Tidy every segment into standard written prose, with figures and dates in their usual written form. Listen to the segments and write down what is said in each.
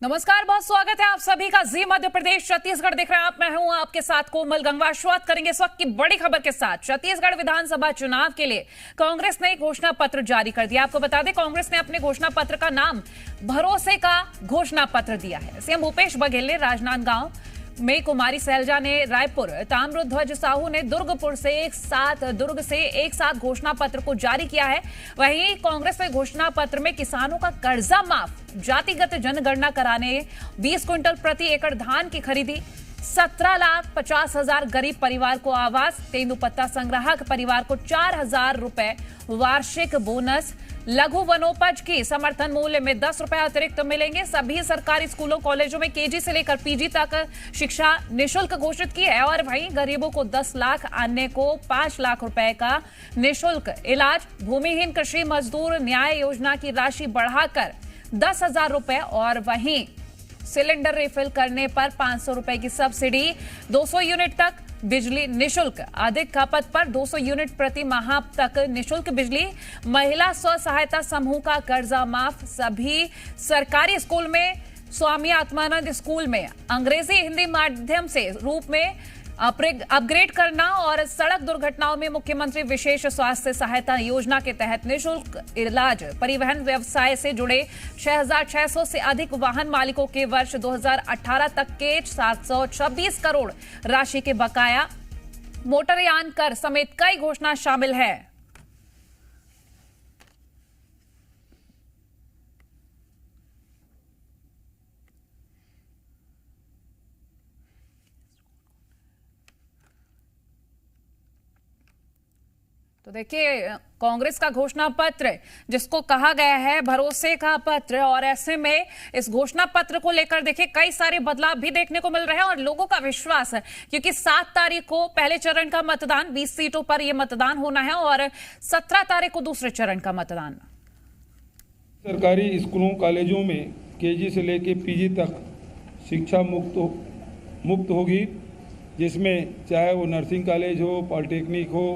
नमस्कार, बहुत स्वागत है आप सभी का जी मध्य प्रदेश छत्तीसगढ़ देख रहे हैं आप। मैं हूं आपके साथ कोमल गंगवा। शुरुआत करेंगे इस वक्त की बड़ी खबर के साथ। छत्तीसगढ़ विधानसभा चुनाव के लिए कांग्रेस ने घोषणा पत्र जारी कर दिया। आपको बता दें, कांग्रेस ने अपने घोषणा पत्र का नाम भरोसे का घोषणा पत्र दिया है। सीएम भूपेश बघेल ने राजनांदगांव में, कुमारी सैलजा ने रायपुर, ताम्रध्वज साहू ने दुर्ग से एक साथ घोषणा पत्र को जारी किया है। वहीं कांग्रेस ने घोषणा पत्र में किसानों का कर्जा माफ, जातिगत जनगणना कराने, 20 क्विंटल प्रति एकड़ धान की खरीदी, 17,50,000 गरीब परिवार को आवास, तेंदुपत्ता संग्राहक परिवार को 4,000 रुपए वार्षिक बोनस, लघु वनोपज की समर्थन मूल्य में 10 रुपए अतिरिक्त मिलेंगे। सभी सरकारी स्कूलों कॉलेजों में केजी से लेकर पीजी तक शिक्षा निःशुल्क घोषित की है। और वहीं गरीबों को 10 लाख, अन्य को 5 लाख रुपए का निःशुल्क इलाज, भूमिहीन कृषि मजदूर न्याय योजना की राशि बढ़ाकर 10,000 रुपए, और वहीं सिलेंडर रिफिल करने पर 500 रुपए की सब्सिडी, 200 यूनिट तक बिजली निःशुल्क, अधिक खपत पर 200 यूनिट प्रति माह तक निःशुल्क बिजली, महिला स्व सहायता समूह का कर्जा माफ, सभी सरकारी स्कूल में, स्वामी आत्मानंद स्कूल में अंग्रेजी हिंदी माध्यम से रूप में अपग्रेड करना, और सड़क दुर्घटनाओं में मुख्यमंत्री विशेष स्वास्थ्य सहायता योजना के तहत निःशुल्क इलाज, परिवहन व्यवसाय से जुड़े 6,600 से अधिक वाहन मालिकों के वर्ष 2018 तक के 726 करोड़ राशि के बकाया, मोटरयान कर समेत कई घोषणा शामिल है। तो देखिए, कांग्रेस का घोषणा पत्र जिसको कहा गया है भरोसे का पत्र, और ऐसे में इस घोषणा पत्र को लेकर देखिए कई सारे बदलाव भी देखने को मिल रहे हैं और लोगों का विश्वास है, क्योंकि 7 तारीख को पहले चरण का मतदान, 20 सीटों पर यह मतदान होना है, और 17 तारीख को दूसरे चरण का मतदान। सरकारी स्कूलों कॉलेजों में केजी से लेकर पीजी तक शिक्षा मुफ्त होगी, जिसमें चाहे वो नर्सिंग कॉलेज हो, पॉलिटेक्निक हो,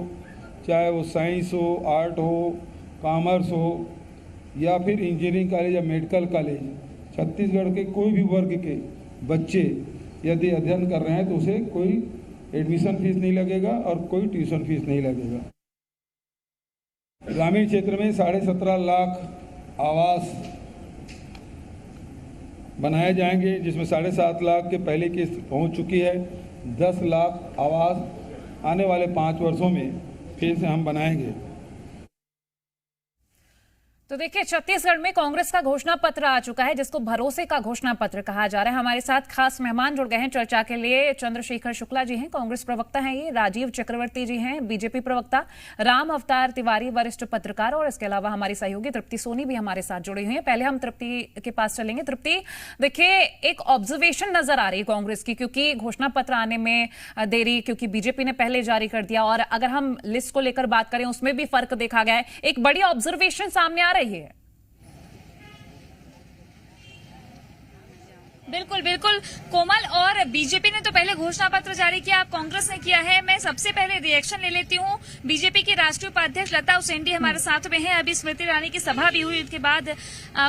चाहे वो साइंस हो, आर्ट हो, कॉमर्स हो, या फिर इंजीनियरिंग कॉलेज या मेडिकल कॉलेज, छत्तीसगढ़ के कोई भी वर्ग के बच्चे यदि अध्ययन कर रहे हैं तो उसे कोई एडमिशन फीस नहीं लगेगा और कोई ट्यूशन फीस नहीं लगेगा। ग्रामीण क्षेत्र में 17.5 लाख आवास बनाए जाएंगे, जिसमें 7.5 लाख के पहले किस्त पहुंच चुकी है। 10 लाख आवास आने वाले 5 वर्षों में फिर से हम बनाएंगे। तो देखिए, छत्तीसगढ़ में कांग्रेस का घोषणा पत्र आ चुका है, जिसको भरोसे का घोषणा पत्र कहा जा रहा है। हमारे साथ खास मेहमान जुड़ गए हैं चर्चा के लिए। चंद्रशेखर शुक्ला जी हैं, कांग्रेस प्रवक्ता हैं ये, राजीव चक्रवर्ती जी हैं, बीजेपी प्रवक्ता, राम अवतार तिवारी, वरिष्ठ पत्रकार, और इसके अलावा हमारी सहयोगी तृप्ति सोनी भी हमारे साथ जुड़ी हुई है। पहले हम तृप्ति के पास चलेंगे। तृप्ति, देखिए एक ऑब्जर्वेशन नजर आ रही है कांग्रेस की, क्योंकि घोषणा पत्र आने में देरी, क्योंकि बीजेपी ने पहले जारी कर दिया, और अगर हम लिस्ट को लेकर बात करें उसमें भी फर्क देखा गया है। एक बड़ी ऑब्जर्वेशन सामने आ रही है। बिल्कुल बिल्कुल कोमल, और बीजेपी ने तो पहले घोषणा पत्र जारी किया, अब कांग्रेस ने किया है। मैं सबसे पहले रिएक्शन ले लेती हूँ। बीजेपी की राष्ट्रीय उपाध्यक्ष लता उसेंडी हमारे साथ में है। अभी स्मृति ईरानी की सभा भी हुई, उसके बाद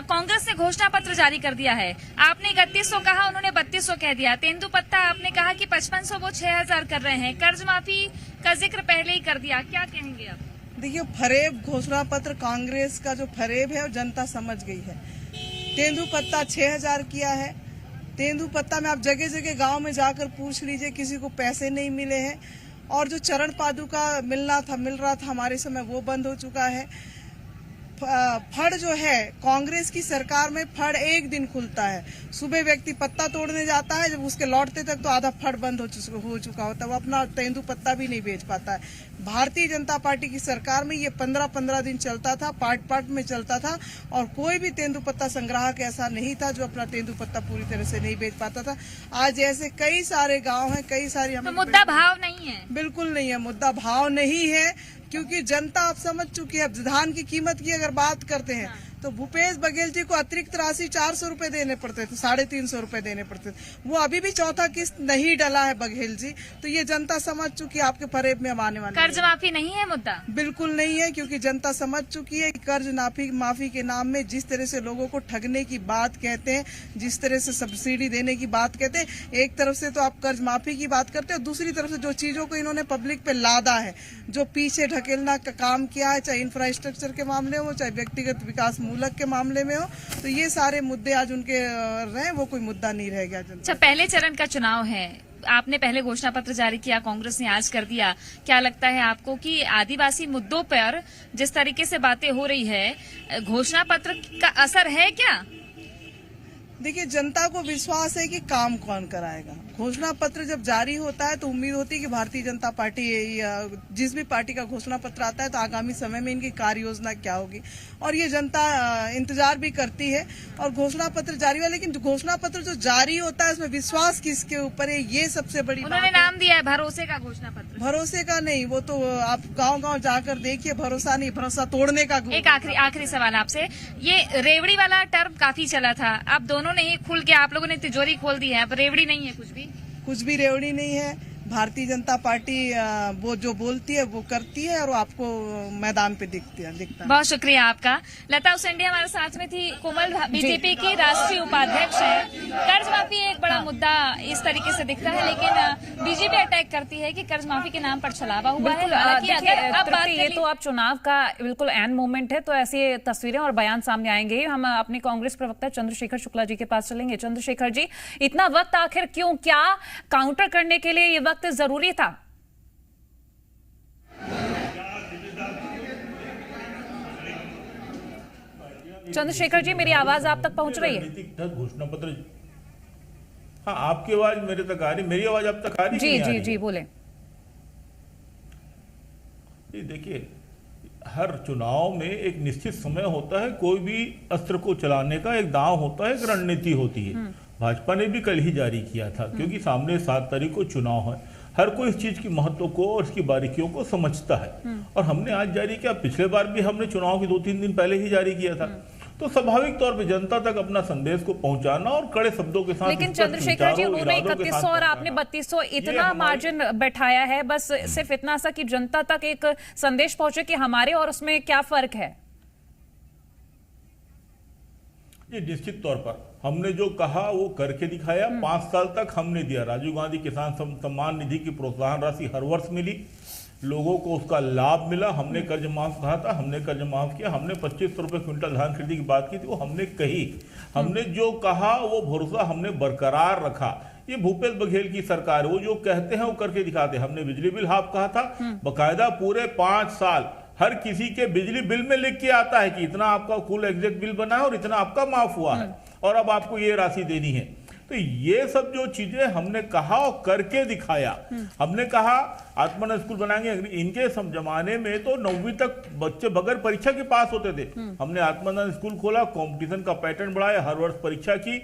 कांग्रेस ने घोषणा पत्र जारी कर दिया है। आपने 3100 कहा, उन्होंने 3200 कह दिया। तेंदुपत्ता आपने कहा कि 5500, वो 6000 कर रहे हैं। कर्ज माफी का जिक्र पहले ही कर दिया, क्या कहेंगे आप? देखिए, फरेब घोषणा पत्र कांग्रेस का जो फरेब है वो जनता समझ गई है। तेंदुपत्ता 6000 किया है। तेंदुपत्ता में आप जगह जगह गांव में जाकर पूछ लीजिए, किसी को पैसे नहीं मिले हैं, और जो चरण पादुका मिल रहा था हमारे समय, वो बंद हो चुका है। फड़ जो है, कांग्रेस की सरकार में फड़ एक दिन खुलता है। सुबह व्यक्ति पत्ता तोड़ने जाता है, जब उसके लौटते तक तो आधा फड़ बंद हो चुका होता है, वो अपना तेंदुपत्ता भी नहीं बेच पाता है। भारतीय जनता पार्टी की सरकार में ये 15-15 दिन चलता था, पार्ट में चलता था, और कोई भी तेंदुपत्ता संग्राहक ऐसा नहीं था जो अपना तेंदुपत्ता पूरी तरह से नहीं बेच पाता था। आज ऐसे कई सारे गाँव हैं, कई सारी, तो मुद्दा भाव नहीं है? बिल्कुल नहीं है, मुद्दा भाव नहीं है, क्योंकि जनता अब समझ चुकी है। अब धान की कीमत की अगर बात करते हैं तो भूपेश बघेल जी को अतिरिक्त राशि 400 रुपए देने पड़ते थे, 350 रुपए देने पड़ते थे। वो अभी भी चौथा किस्त नहीं डला है बघेल जी। तो ये जनता समझ चुकी है आपके फरेब में अब आने वाले कर्ज माफी नहीं है मुद्दा? बिल्कुल नहीं है, क्योंकि जनता समझ चुकी है कि कर्ज माफी के नाम में जिस तरह से लोगों को ठगने की बात कहते हैं, जिस तरह से सब्सिडी देने की बात कहते हैं, एक तरफ से तो आप कर्ज माफी की बात करते हैं, दूसरी तरफ से जो चीजों को इन्होंने पब्लिक पे लादा है, जो पीछे ढकेलना का काम किया है, चाहे इंफ्रास्ट्रक्चर के मामले हो, चाहे व्यक्तिगत विकास मूलक के मामले में हो, तो ये सारे मुद्दे आज उनके रहे, वो कोई मुद्दा नहीं रह गया। अच्छा, पहले चरण का चुनाव है, आपने पहले घोषणा पत्र जारी किया, कांग्रेस ने आज कर दिया। क्या लगता है आपको कि आदिवासी मुद्दों पर जिस तरीके से बातें हो रही है, घोषणा पत्र का असर है क्या? देखिए, जनता को विश्वास है कि काम कौन कराएगा। घोषणा पत्र जब जारी होता है तो उम्मीद होती है कि भारतीय जनता पार्टी या जिस भी पार्टी का घोषणा पत्र आता है तो आगामी समय में इनकी कार्य योजना क्या होगी, और ये जनता इंतजार भी करती है और घोषणा पत्र जारी हुआ। लेकिन घोषणा पत्र जो जारी होता है उसमें विश्वास किसके ऊपर है, ये सबसे बड़ी उन्होंने नाम दिया है भरोसे का घोषणा पत्र। भरोसे का नहीं, वो तो आप गांव-गांव जाकर देखिए, भरोसा नहीं, भरोसा तोड़ने का। एक आखिरी सवाल आपसे, ये रेवड़ी वाला टर्म काफी चला था, अब दोनों ने ही खुल के आप लोगों ने तिजोरी खोल दी है, अब रेवड़ी नहीं है, कुछ भी रेवड़ी नहीं है। भारतीय जनता पार्टी वो जो बोलती है वो करती है और आपको मैदान पे दिखता है। बहुत शुक्रिया आपका। लता उसेंडी हमारे साथ में थी। कोमल बीजेपी की राष्ट्रीय उपाध्यक्ष है। कर्ज माफी एक बड़ा मुद्दा इस तरीके से दिखता है, लेकिन बीजेपी अटैक करती है कि कर्ज माफी के नाम पर छलावा हुआ है। ये तो अब चुनाव का बिल्कुल एंड मोमेंट है, तो ऐसी तस्वीरें और बयान सामने आएंगे। हम अपने कांग्रेस प्रवक्ता चंद्रशेखर शुक्ला जी के पास चलेंगे। चंद्रशेखर जी, इतना वक्त आखिर क्यों, क्या काउंटर करने के लिए ये वक्त जरूरी था? चंद्रशेखर जी, मेरी आवाज आप तक पहुंच रही है? घोषणा पत्र, हाँ, आपकी आवाज मेरे तक आ रही, मेरी आवाज आप तक आ रही? जी बोले। देखिए, हर चुनाव में एक निश्चित समय होता है, कोई भी अस्त्र को चलाने का एक दांव होता है, एक रणनीति होती है। भाजपा ने भी कल ही जारी किया था, क्योंकि सामने 7 तारीख को चुनाव है। हर कोई इस चीज की महत्व को और इसकी बारीकियों को समझता है, और हमने आज जारी किया। पिछले बार भी हमने चुनाव के 2-3 दिन पहले ही जारी किया था। तो स्वाभाविक तौर पे जनता तक अपना संदेश को पहुंचाना और कड़े शब्दों के साथ। लेकिन चंद्रशेखर जी, उन्होंने 3100 और आपने 3200, इतना मार्जिन बैठाया है, बस सिर्फ इतना सा कि जनता तक एक संदेश पहुंचे कि हमारे और उसमें क्या फर्क है। जी, निश्चित तौर पर हमने जो कहा वो करके दिखाया। 5 साल तक हमने दिया। राजीव गांधी किसान सम्मान निधि की प्रोत्साहन राशि हर वर्ष मिली, लोगों को उसका लाभ मिला। हमने कर्ज माफ कहा था, हमने कर्ज माफ किया। हमने 2500 रुपये क्विंटल धान खरीदी की बात की थी, वो हमने कही। हमने जो कहा वो भरोसा हमने बरकरार रखा। ये भूपेश बघेल की सरकार, वो जो कहते हैं वो करके दिखाते। हमने बिजली बिल हाफ कहा था, बकायदा पूरे 5 साल हर किसी के बिजली बिल में लिख के आता है कि इतना आपका कुल एग्जैक्ट बिल बना है और इतना आपका माफ हुआ है, और अब आपको ये राशि देनी है। तो ये सब जो चीजें हमने कहा और करके दिखाया। हमने कहा आत्मनिर्भर स्कूल बनाएंगे। इनके जमाने में तो 9वीं तक बच्चे बगैर परीक्षा के पास होते थे। हमने आत्मनिर्भर स्कूल खोला, कंपटीशन का पैटर्न बढ़ाया, हर वर्ष परीक्षा की,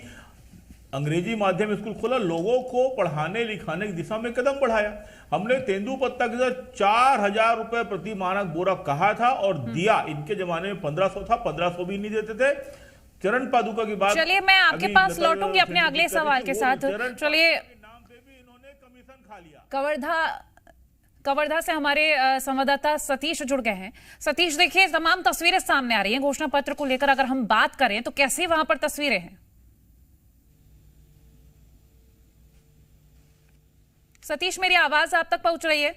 अंग्रेजी माध्यम स्कूल खोला, लोगों को पढ़ाने लिखाने की दिशा में कदम बढ़ाया। हमने तेंदुपत्ता के साथ 4000 रुपए प्रति मानक बोरा कहा था और दिया। इनके जमाने में 1500 था, 1500 भी नहीं देते थे। चरण पादुका की बात, चलिए मैं आपके पास लौटूंगी अपने अगले सवाल के साथ। चलिए, नाम पे भी इन्होंने कमीशन खा लिया। कवर्धा से हमारे संवाददाता सतीश जुड़ गए हैं। सतीश, देखिए, तमाम तस्वीरें सामने आ रही हैं घोषणा पत्र को लेकर। अगर हम बात करें तो कैसी वहां पर तस्वीरें हैं? सतीश, मेरी आवाज आप तक पहुंच रही है?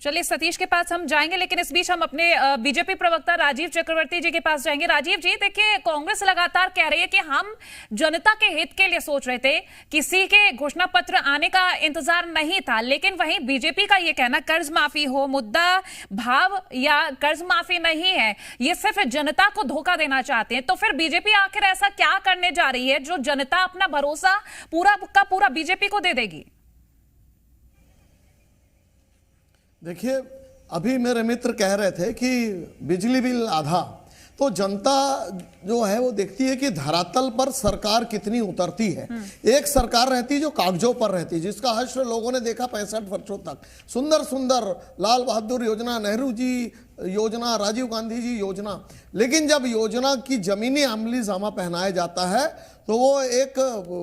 चलिए, सतीश के पास हम जाएंगे, लेकिन इस बीच हम अपने बीजेपी प्रवक्ता राजीव चक्रवर्ती जी के पास जाएंगे। राजीव जी, देखिए, कांग्रेस लगातार कह रही है कि हम जनता के हित के लिए सोच रहे थे, किसी के घोषणा पत्र आने का इंतजार नहीं था। लेकिन वहीं बीजेपी का ये कहना, कर्ज माफी हो, मुद्दा भाव या कर्ज माफी नहीं है, ये सिर्फ जनता को धोखा देना चाहते हैं। तो फिर बीजेपी आखिर ऐसा क्या करने जा रही है जो जनता अपना भरोसा पूरा का पूरा बीजेपी को दे देगी? देखिए, अभी मेरे मित्र कह रहे थे कि बिजली बिल आधा, तो जनता जो है वो देखती है कि धरातल पर सरकार कितनी उतरती है। एक सरकार रहती जो कागजों पर रहती, जिसका हश्र लोगों ने देखा 65 वर्षों तक, सुंदर सुंदर लाल बहादुर योजना, नेहरू जी योजना, राजीव गांधी जी योजना, लेकिन जब योजना की जमीनी अमली जामा पहनाया जाता है तो वो एक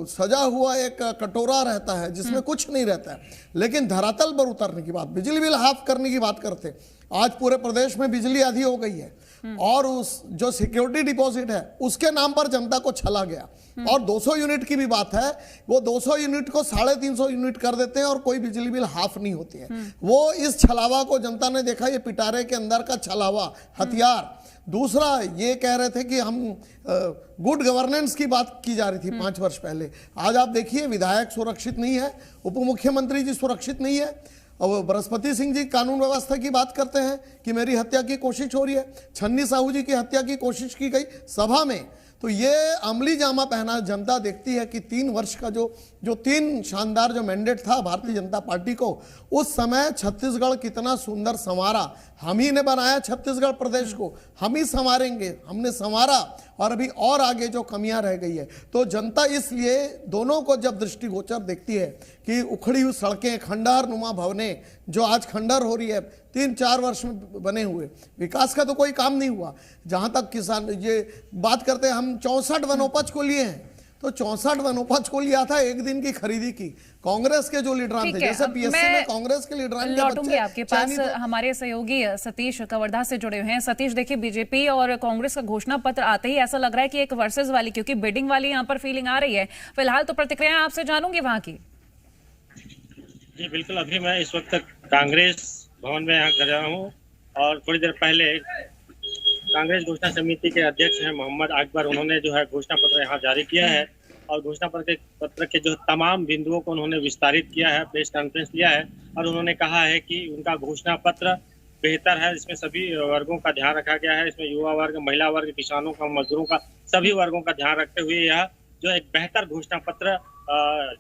सजा हुआ एक कटोरा रहता है जिसमें कुछ नहीं रहता है। लेकिन धरातल पर उतरने की बात, बिजली बिल हाफ करने की बात करते, आज पूरे प्रदेश में बिजली आधी हो गई है और उस जो सिक्योरिटी डिपॉजिट है उसके नाम पर जनता को छला गया। और 200 यूनिट की भी बात है, वो 200 यूनिट को 350 यूनिट कर देते हैं और कोई बिजली बिल हाफ नहीं होती है। वो इस छलावा को जनता ने देखा, ये पिटारे के अंदर का छलावा हथियार। दूसरा ये कह रहे थे कि हम गुड गवर्नेंस की बात की जा रही थी 5 वर्ष पहले, आज आप देखिए विधायक सुरक्षित नहीं है, उप मुख्यमंत्री जी सुरक्षित नहीं है। अब बृहस्पति सिंह जी कानून व्यवस्था की बात करते हैं कि मेरी हत्या की कोशिश हो रही है, छन्नी साहू जी की हत्या की कोशिश की गई सभा में। तो ये अमली जामा पहना जनता देखती है कि 3 वर्ष का जो 3 शानदार जो मैंडेट था भारतीय जनता पार्टी को, उस समय छत्तीसगढ़ कितना सुंदर संवारा, हम ही ने बनाया छत्तीसगढ़ प्रदेश को, हम ही संवारेंगे, हमने संवारा और अभी और आगे जो कमियां रह गई है। तो जनता इसलिए दोनों को जब दृष्टिगोचर देखती है कि उखड़ी हुई सड़कें, खंडहर नुमा भवनें जो आज खंडहर हो रही है 3-4 वर्ष में बने हुए, विकास का तो कोई काम नहीं हुआ। जहां तक किसान ये बात करते हैं, हम 64 वनोपज को लिए हैं, तो 64 वनोपज को लिया था एक दिन की खरीदी की कांग्रेस के जो लीडरान थे, जैसे पीएससी में कांग्रेस के लीडरान के लौटूंगी आपके पास। तो हमारे सहयोगी सतीश कवर्धा से जुड़े हुए हैं। सतीश, देखिए बीजेपी और कांग्रेस का घोषणा पत्र आते ही ऐसा लग रहा है कि एक वर्सेस वाली, क्योंकि बिडिंग वाली यहाँ पर फीलिंग आ रही है। फिलहाल तो प्रतिक्रिया आपसे जानूंगी वहां की। जी बिल्कुल, अभी मैं इस वक्त कांग्रेस भवन में यहाँ कर रहा हूँ और थोड़ी देर पहले कांग्रेस घोषणा समिति के अध्यक्ष हैं मोहम्मद अकबर, उन्होंने जो है घोषणा पत्र यहाँ जारी किया है और घोषणा पत्र के जो तमाम बिंदुओं को उन्होंने विस्तारित किया है, प्रेस कॉन्फ्रेंस लिया है और उन्होंने कहा है कि उनका घोषणा पत्र बेहतर है, इसमें सभी वर्गों का ध्यान रखा गया है, इसमें युवा वर्ग, महिला वर्ग, किसानों का, मजदूरों का, सभी वर्गों का ध्यान रखते हुए यह जो एक बेहतर घोषणा पत्र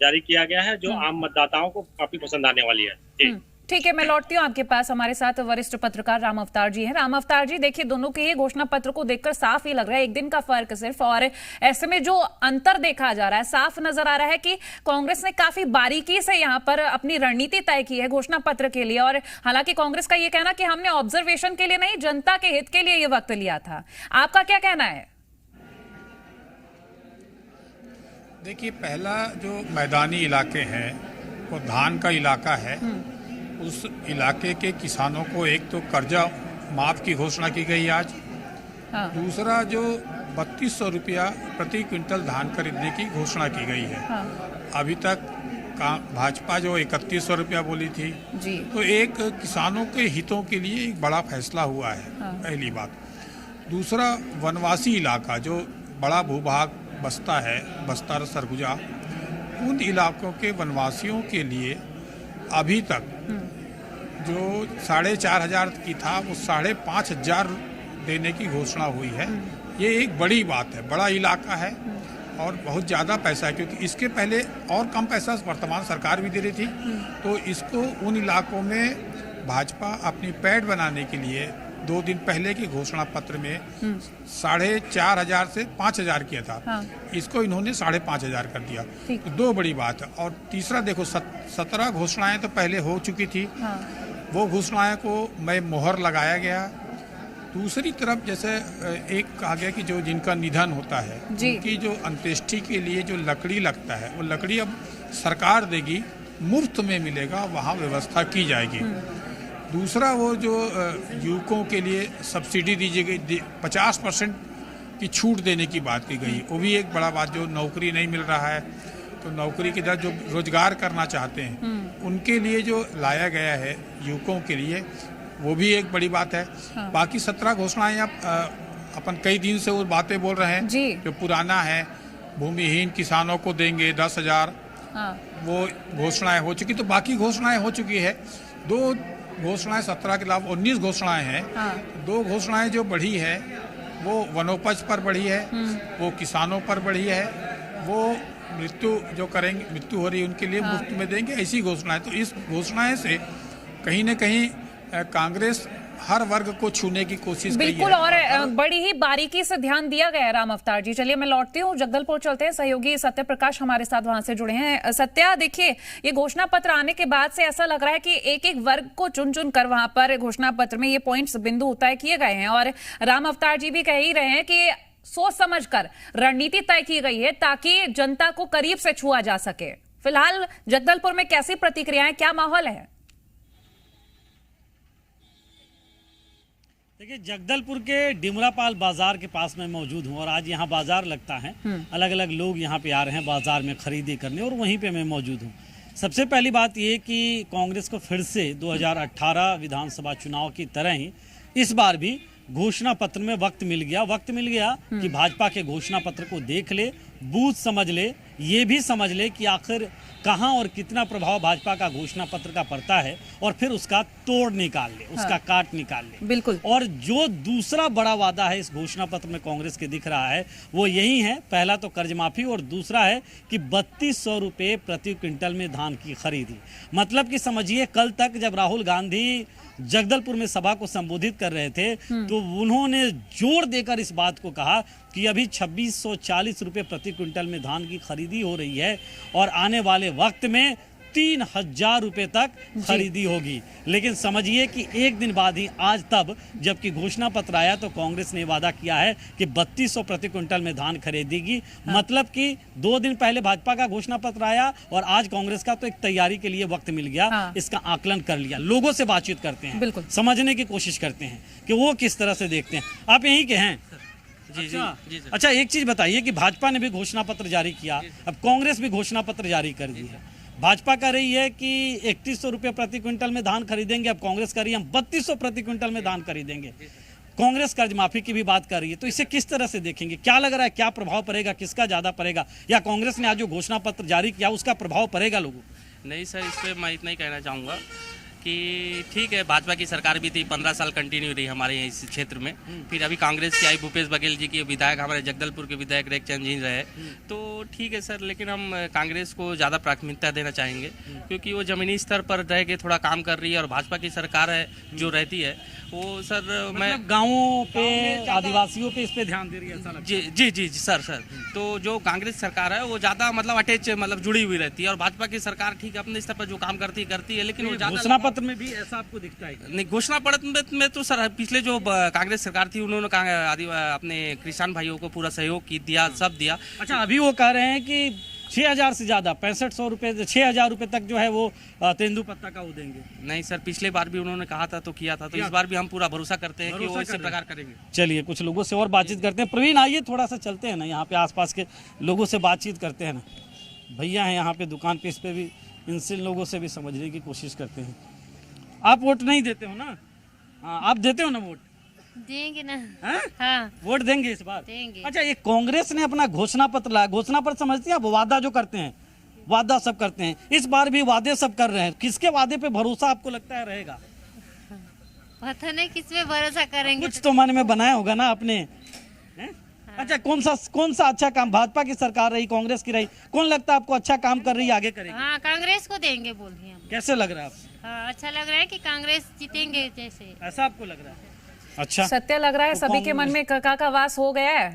जारी किया गया है जो आम मतदाताओं को काफी पसंद आने वाली है। जी ठीक है, मैं लौटती हूँ आपके पास। हमारे साथ वरिष्ठ पत्रकार राम अवतार जी हैं। राम अवतार जी, देखिए दोनों के ही घोषणा पत्र को देखकर साफ ही लग रहा है, एक दिन का फर्क सिर्फ, और ऐसे में जो अंतर देखा जा रहा है, साफ नजर आ रहा है कि कांग्रेस ने काफी बारीकी से यहाँ पर अपनी रणनीति तय की है घोषणा पत्र के लिए। और हालांकि कांग्रेस का ये कहना कि हमने ऑब्जर्वेशन के लिए नहीं, जनता के हित के लिए ये वक्त लिया था, आपका क्या कहना है? देखिए, पहला जो मैदानी इलाके हैं वो धान का इलाका है, उस इलाके के किसानों को एक तो कर्जा माफ की घोषणा की गई आज, दूसरा जो 3200 रुपया प्रति क्विंटल धान खरीदने की घोषणा की गई है। अभी तक भाजपा जो 3100 रुपया बोली थी जी। तो एक किसानों के हितों के लिए एक बड़ा फैसला हुआ है, पहली बात। दूसरा, वनवासी इलाका जो बड़ा भूभाग बसता है, बस्तर, सरगुजा, उन इलाकों के वनवासियों के लिए अभी तक जो 4500 की था वो 5500 देने की घोषणा हुई है। ये एक बड़ी बात है, बड़ा इलाका है और बहुत ज़्यादा पैसा है, क्योंकि इसके पहले और कम पैसा वर्तमान सरकार भी दे रही थी। तो इसको उन इलाकों में भाजपा अपनी पैड बनाने के लिए 2 दिन पहले के घोषणा पत्र में 4500 से 5000 किया था, इसको इन्होंने 5500 कर दिया। तो 2 बड़ी बात है। और तीसरा देखो, 17 घोषणाएं तो पहले हो चुकी थी, वो घोषणाएं को मैं मोहर लगाया गया। दूसरी तरफ जैसे एक कहा गया कि जो जिनका निधन होता है उनकी जो अंत्येष्टि के लिए जो लकड़ी लगता है वो लकड़ी अब सरकार देगी, मुफ्त में मिलेगा, वहाँ व्यवस्था की जाएगी। दूसरा, वो जो युवकों के लिए सब्सिडी दीजिए गई, 50% की छूट देने की बात की गई, वो भी एक बड़ा बात। जो नौकरी नहीं मिल रहा है तो नौकरी की तरह जो रोजगार करना चाहते हैं उनके लिए जो लाया गया है युवकों के लिए, वो भी एक बड़ी बात है। बाकी 17 घोषणाएं अपन कई दिन से वो बातें बोल रहे हैं जो पुराना है, भूमिहीन किसानों को देंगे 10,000, वो घोषणाएं हो चुकी। तो बाकी घोषणाएं हो चुकी है। 2 घोषणाएं 17 के अलावा 19 घोषणाएं हैं। 2 घोषणाएं जो बढ़ी है वो वनोपज पर बढ़ी है, वो किसानों पर बढ़ी है, वो मृत्यु जो करेंगे, मृत्यु हो रही है उनके लिए मुफ्त में देंगे, ऐसी घोषणाएं। तो इस घोषणाएं से कहीं न कहीं कांग्रेस हर वर्ग को छूने की कोशिश की बिल्कुल, है। और बड़ी ही बारीकी से ध्यान दिया गया है राम अवतार जी। चलिए मैं लौटती हूँ, जगदलपुर चलते हैं। सहयोगी सत्य प्रकाश हमारे साथ वहां से जुड़े हैं। सत्या, देखिए ये घोषणा पत्र आने के बाद से ऐसा लग रहा है कि एक एक वर्ग को चुन चुन कर वहां पर घोषणा पत्र में ये पॉइंट्स बिंदु तय किए गए हैं, और राम अवतार जी भी कह ही रहे हैं कि सोच समझकर रणनीति तय की गई है ताकि जनता को करीब से छुआ जा सके। फिलहाल जगदलपुर में कैसी प्रतिक्रियाएं, क्या माहौल है? देखिए, जगदलपुर के डिमरापाल बाजार के पास मैं मौजूद हूँ और आज यहाँ बाजार लगता है। अलग अलग लोग यहाँ पे आ रहे हैं बाजार में खरीदी करने, और वहीं पे मैं मौजूद हूँ। सबसे पहली बात ये कि कांग्रेस को फिर से 2018 विधानसभा चुनाव की तरह ही इस बार भी घोषणा पत्र में वक्त मिल गया कि भाजपा के घोषणा पत्र को देख ले, बूझ समझ ले, ये भी समझ ले कि आखिर कहां और कितना प्रभाव भाजपा का घोषणा पत्र का पड़ता है, और फिर उसका तोड़ निकाल ले, उसका काट निकाल ले। बिल्कुल। और जो दूसरा बड़ा वादा है इस घोषणा पत्र में कांग्रेस के दिख रहा है वो यही है, पहला तो कर्ज माफी, और दूसरा है कि 3200 रुपये प्रति क्विंटल में धान की खरीदी। मतलब कि समझिए, कल तक जब राहुल गांधी जगदलपुर में सभा को संबोधित कर रहे थे तो उन्होंने जोर देकर इस बात को कहा कि अभी 2640 रुपये प्रति क्विंटल में धान की खरीदी हो रही है और आने वाले वक्त में 3000 रुपये तक खरीदी होगी। लेकिन समझिए कि एक दिन बाद ही आज तब जबकि घोषणा पत्र आया तो कांग्रेस ने वादा किया है कि 3200 प्रति क्विंटल में धान खरीदेगी। मतलब कि 2 दिन पहले भाजपा का घोषणा पत्र आया और आज कांग्रेस का तो एक तैयारी के लिए वक्त मिल गया। इसका आकलन कर लिया, लोगों से बातचीत करते हैं, समझने की कोशिश करते हैं कि वो किस तरह से देखते हैं। आप यहीं के हैं? जी। अच्छा, एक चीज बताइए कि भाजपा ने भी घोषणा पत्र जारी किया, अब कांग्रेस भी घोषणा पत्र जारी कर दी है। भाजपा कह रही है कि 3100 रुपये प्रति क्विंटल में धान खरीदेंगे, अब कांग्रेस कह रही है हम 3200 प्रति क्विंटल में धान खरीदेंगे। कांग्रेस कर्ज माफी की भी बात कर रही है, तो इसे किस तरह से देखेंगे? क्या लग रहा है, क्या प्रभाव पड़ेगा, किसका ज्यादा पड़ेगा, या कांग्रेस ने आज जो घोषणा पत्र जारी किया उसका प्रभाव पड़ेगा लोगों? नहीं सर, इस पर मैं इतना ही कहना चाहूँगा कि ठीक है, भाजपा की सरकार भी थी, 15 साल कंटिन्यू रही हमारे इस क्षेत्र में। फिर अभी कांग्रेस की आई, भूपेश बघेल जी की विधायक, हमारे जगदलपुर के विधायक रेखचंद जी रहे, तो ठीक है सर। लेकिन हम कांग्रेस को ज़्यादा प्राथमिकता देना चाहेंगे क्योंकि वो ज़मीनी स्तर पर रह के थोड़ा काम कर रही है, और भाजपा की सरकार है जो रहती है वो सर मैं गाँवों पे, आदिवासियों पे इस पे ध्यान दे रही है ऐसा लगता है? जी सर। तो जो कांग्रेस सरकार है वो ज़्यादा मतलब अटैच, मतलब जुड़ी हुई रहती है, और भाजपा की सरकार ठीक है अपने स्तर पर जो काम करती है, लेकिन वो घोषणा पत्र में भी ऐसा आपको दिखता है? नहीं, घोषणा पत्र में तो सर पिछले जो कांग्रेस सरकार थी उन्होंने अपने किसान भाइयों को पूरा सहयोग दिया, सब दिया। अच्छा, अभी वो कह रहे हैं कि 6000 से ज्यादा 6500 रुपये 6000 रुपये तक जो है वो तेंदुपत्ता का वो देंगे। नहीं सर, पिछले बार भी उन्होंने कहा था तो किया था, तो इस बार भी हम पूरा भरोसा करते हैं कि वो इसी प्रकार करेंगे। चलिए कुछ लोगों से और बातचीत करते हैं। प्रवीण, आइए थोड़ा सा चलते हैं ना, यहाँ पे आसपास के लोगों से बातचीत करते हैं ना। भैया हैं यहाँ पे दुकान पे, इस पे भी, इनसे लोगों से भी समझने की कोशिश करते हैं। आप वोट नहीं देते हो ना? हाँ, आप देते हो ना वोट? देंगे ना। हाँ, वोट देंगे इस बार? देंगे। अच्छा, ये कांग्रेस ने अपना घोषणा पत्र लाया, घोषणा पत्र समझती है आप, वादा जो करते हैं, वादा सब करते हैं, इस बार भी वादे सब कर रहे हैं। किसके वादे पे भरोसा आपको लगता है रहेगा? पता नहीं किस पे भरोसा करेंगे। कुछ तो मन में बनाया होगा ना आपने। अच्छा, कौन सा अच्छा काम, भाजपा की सरकार रही, कांग्रेस की रही, कौन लगता है आपको अच्छा काम कर रही है, आगे करेगी? हाँ, कांग्रेस को देंगे बोल रही हैं। कैसे लग रहा है आपको? हाँ, अच्छा लग रहा है कि कांग्रेस जीतेंगे, जैसे ऐसा आपको लग रहा है? अच्छा, सत्य लग रहा है सभी के मन में कका का वास हो गया है।